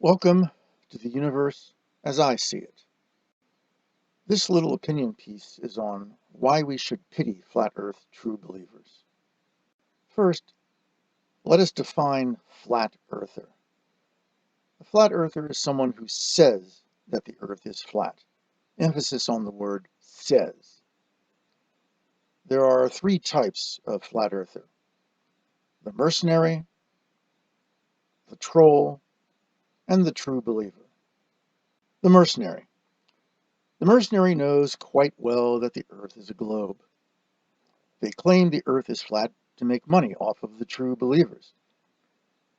Welcome to the universe as I see it. This little opinion piece is on why we should pity flat earth true believers. First, let us define flat earther. A flat earther is someone who says that the earth is flat. Emphasis on the word says. There are three types of flat earther: the mercenary, the troll, and the true believer. The mercenary. The mercenary knows quite well that the earth is a globe. They claim the earth is flat to make money off of the true believers.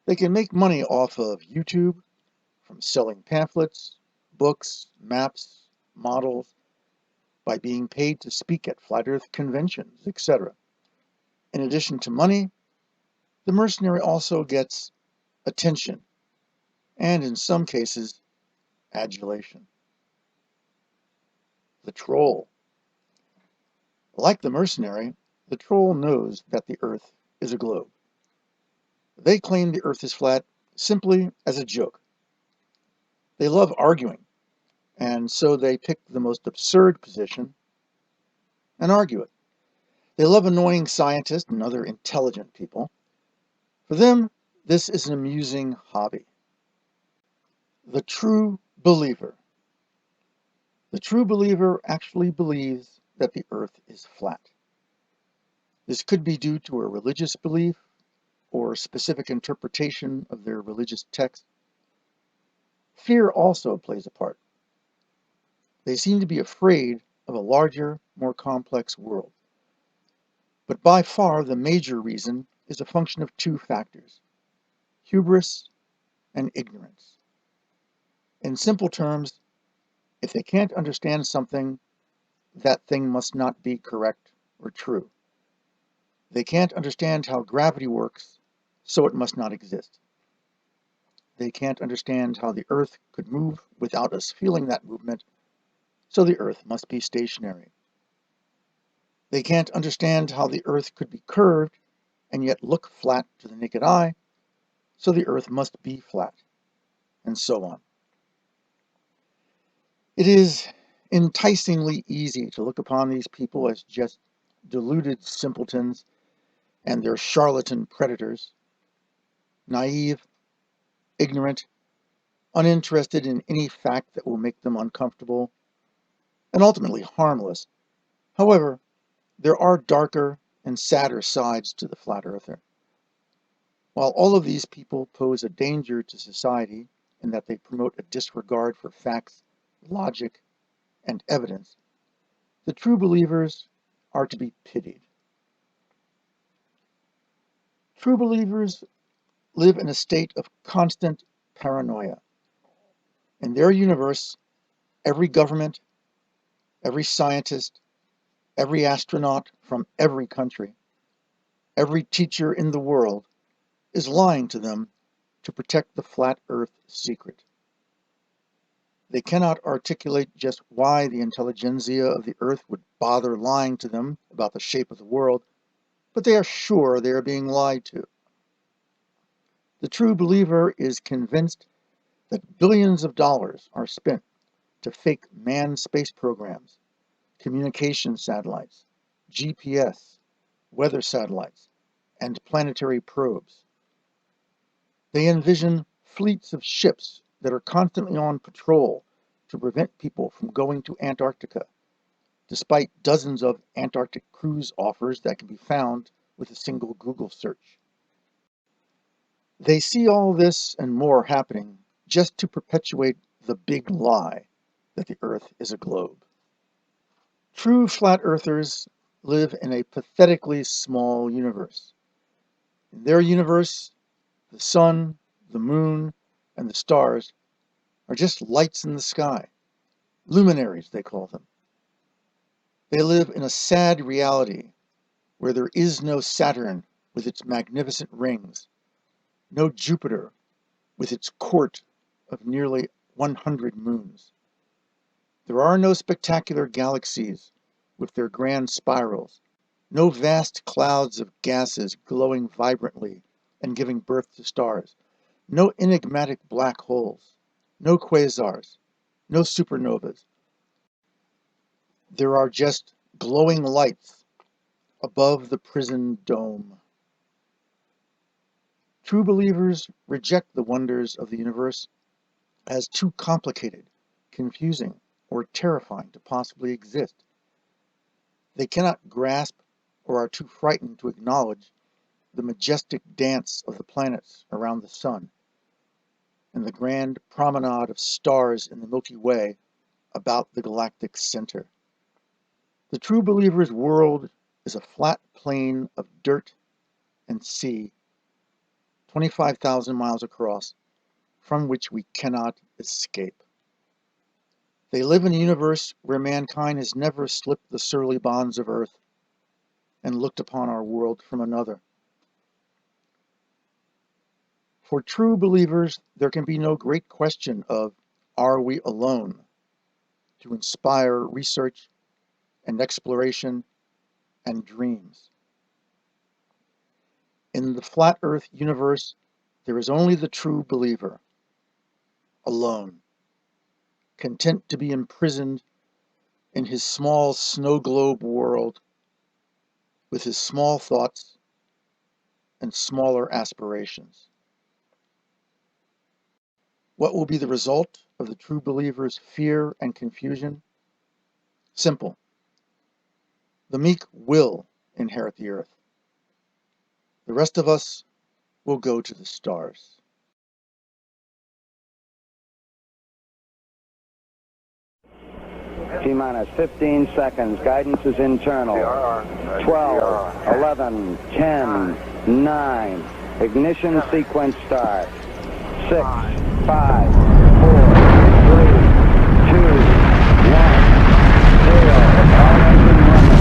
They can make money off of YouTube from selling pamphlets, books, maps, models, by being paid to speak at flat earth conventions, etc. In addition to money, the mercenary also gets attention and, in some cases, adulation. The troll. Like the mercenary, the troll knows that the earth is a globe. They claim the earth is flat simply as a joke. They love arguing, and so they pick the most absurd position and argue it. They love annoying scientists and other intelligent people. For them, this is an amusing hobby. The true believer. The true believer actually believes that the earth is flat. This could be due to a religious belief or specific interpretation of their religious text. Fear also plays a part. They seem to be afraid of a larger, more complex world. But by far the major reason is a function of two factors: hubris and ignorance. In simple terms, if they can't understand something, that thing must not be correct or true. They can't understand how gravity works, so it must not exist. They can't understand how the earth could move without us feeling that movement, so the earth must be stationary. They can't understand how the earth could be curved and yet look flat to the naked eye, so the earth must be flat, and so on. It is enticingly easy to look upon these people as just deluded simpletons and their charlatan predators, naive, ignorant, uninterested in any fact that will make them uncomfortable, and ultimately harmless. However, there are darker and sadder sides to the flat earther. While all of these people pose a danger to society in that they promote a disregard for facts, logic, and evidence, the true believers are to be pitied. True believers live in a state of constant paranoia. In their universe, every government, every scientist, every astronaut from every country, every teacher in the world is lying to them to protect the flat earth secret. They cannot articulate just why the intelligentsia of the earth would bother lying to them about the shape of the world, but they are sure they are being lied to. The true believer is convinced that billions of dollars are spent to fake manned space programs, communication satellites, GPS, weather satellites, and planetary probes. They envision fleets of ships that are constantly on patrol to prevent people from going to Antarctica, despite dozens of Antarctic cruise offers that can be found with a single Google search. They see all this and more happening just to perpetuate the big lie that the Earth is a globe. True flat earthers live in a pathetically small universe. In their universe, the sun, the moon, and the stars are just lights in the sky. Luminaries, they call them. They live in a sad reality where there is no Saturn with its magnificent rings, no Jupiter with its court of nearly 100 moons. There are no spectacular galaxies with their grand spirals, no vast clouds of gases glowing vibrantly and giving birth to stars, No enigmatic black holes, no quasars, no supernovas. There are just glowing lights above the prison dome. True believers reject the wonders of the universe as too complicated, confusing, or terrifying to possibly exist. They cannot grasp or are too frightened to acknowledge the majestic dance of the planets around the sun and the grand promenade of stars in the Milky Way about the galactic center. The true believer's world is a flat plain of dirt and sea, 25,000 miles across, from which we cannot escape. They live in a universe where mankind has never slipped the surly bonds of Earth and looked upon our world from another. For true believers, there can be no great question of, are we alone? To inspire research and exploration and dreams. In the flat Earth universe, there is only the true believer, alone, content to be imprisoned in his small snow globe world with his small thoughts and smaller aspirations. What will be the result of the true believer's fear and confusion? Simple. The meek will inherit the earth. The rest of us will go to the stars. T-minus 15 seconds. Guidance is internal. 12, 11, 10, 9. Ignition sequence start. 6, 5, 4, 3, 2, 1, 0. All engine running.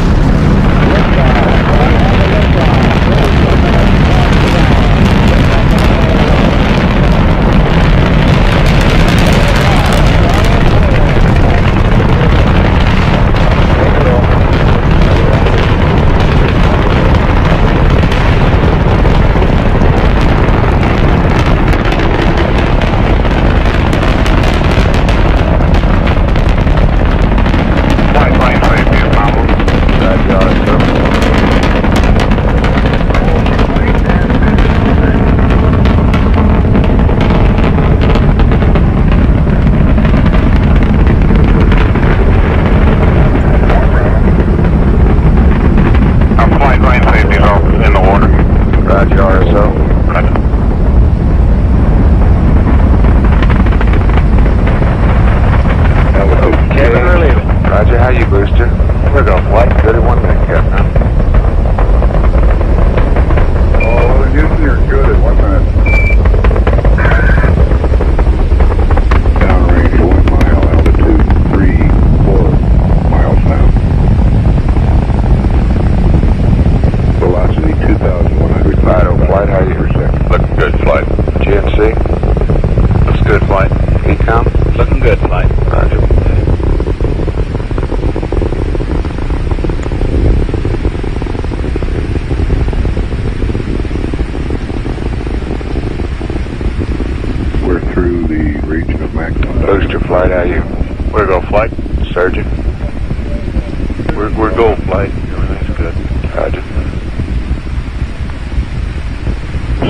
We're go flight. Everything's good. Roger.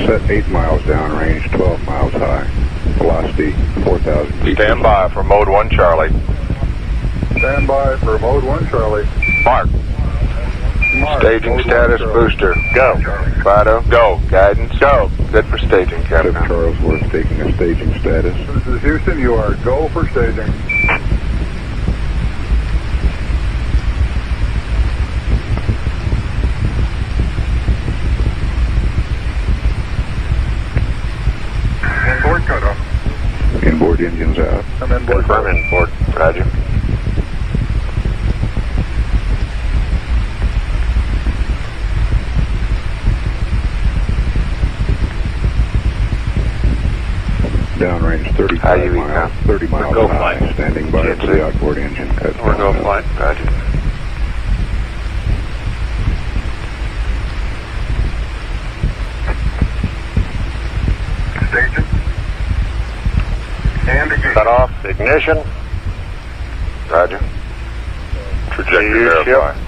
Set 8 miles downrange, 12 miles high. Velocity 4,000 feet. Stand by for mode 1 Charlie. Stand by for mode 1 Charlie. Mark. Staging status booster. Go. Fido. Go. Guidance. Go. Good for staging, Captain. Charles Worth taking a staging status. This is Houston. You are go for staging. Inboard cutoff. Inboard engines out. I'm inboard. Confirm inboard. Roger. Downrange 35 miles, 30 miles go high, flight. Standing by for the outboard engine cut. We're go flight. Roger. Staging. Cut off. Ignition. Roger. Trajectory verify.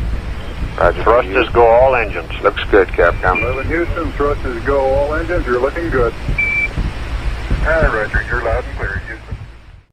Roger. Thrusters go all engines. Looks good, Capcom. 11 Houston, thrusters go all engines. You're looking good. Roger. You're loud and clear.